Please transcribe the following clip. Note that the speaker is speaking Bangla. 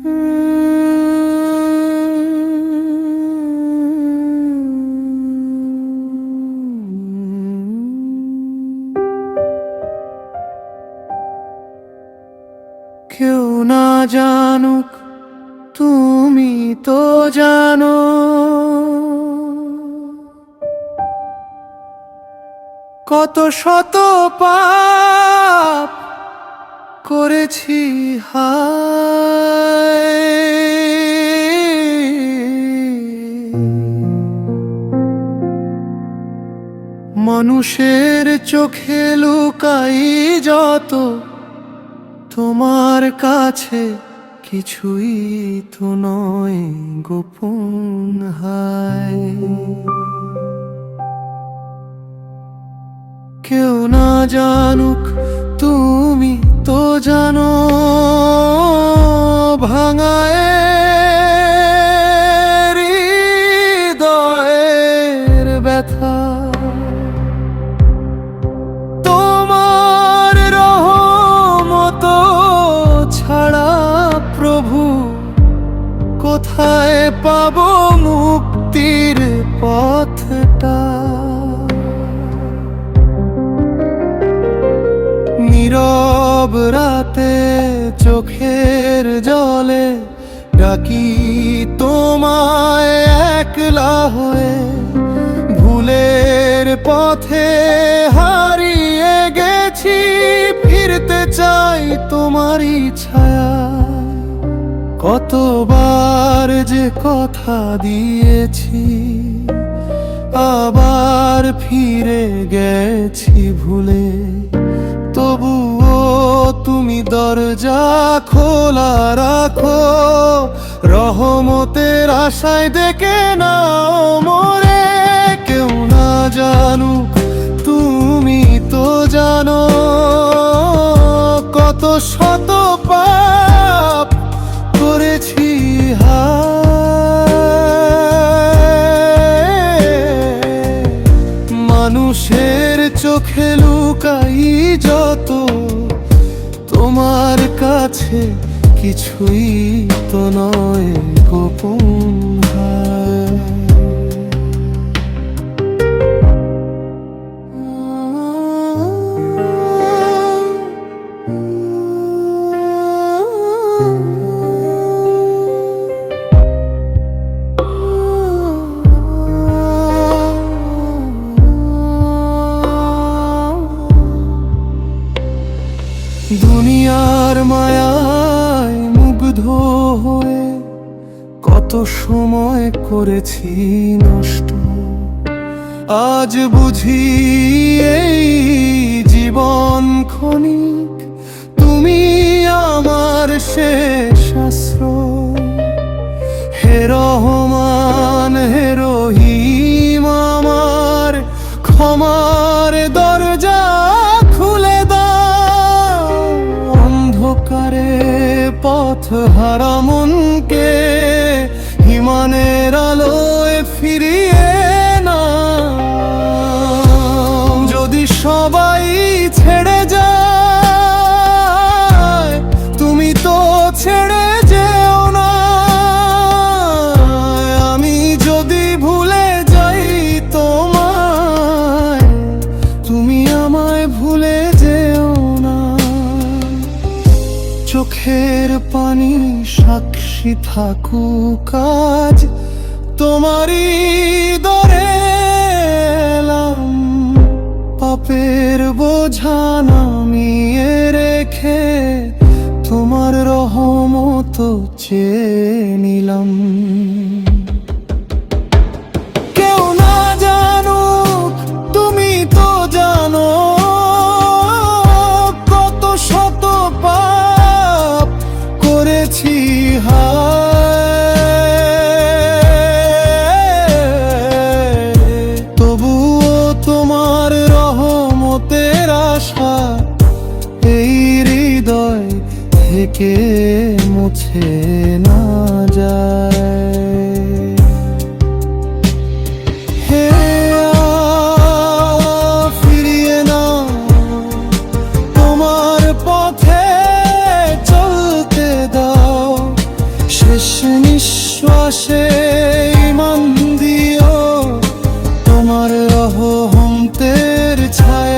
কেউ না জানুক তুমি তো জানো, কত শত পাপ করেছি হায়। মানুষের চোখে লুকাই যত, তোমার কাছে কিছুই তো নয় গোপন হায়। কেউ না জানুক তুমি তো জানো, ভাঙায় হৃদয়ের ব্যথা। তোমার রহমত ছাড়া প্রভু কোথায় পাবো মুক্তির পথটা। নীরব রাতে চোখের জলে ডাকি তোমায় একলা হয়ে, ভুলের পথে হারিয়ে গেছি, ফিরতে চাই তোমারই ছায়া। কতবার যে কথা দিয়েছি, আবার ফিরে গেছি ভুলে, তবুও তুমি দরজা খোলা রাখো, রহমতের আশায় ডেকে নাও মোরে। কেউ না জানুক তুমি তো জানো, কত শত পাপ করেছি হায়। মানুষের চোখে লুকাই যত, তোমার কাছে কিছুই তো নয় গোপন হায়। দুনিয়ার মায়ায় মুগ্ধ হয়ে কত সময় করেছি নষ্ট, আজ বুঝি এই জীবন ক্ষণিক তুমি আমার শেষ আশ্রয়। হে রহমান হে রহিম, আমার ক্ষমার দরজা খুলে দাও। অন্ধকারে পথ হারা মনকে ইমানের আলোয় ফিরিয়ে না। যদি সবাই ছেড়ে যায়, তুমি তো ছেড়ে যেও না। আমি যদি ভুলে যাই তোমায়, তুমি আমায় ভুলে যেও না। চোখের পানি সাক্ষী থাকুক আজ, তোমারই দরে এলাম। পাপের বোঝা নামিয়ে রেখে তোমার রহমত চেয়ে নিলাম। কেউ না জানুক তুমি তো জানো, কত শত পাপ করেছি হায়। তবুও তোমার রহমতের আশা এই হৃদয় থেকে মুছে না যায়। হে ফিরিয়ে নাও তোমার পথে চলতে দাও। নিঃশ্বাসে ইমান দিও, তোমার রহমতের ছায়া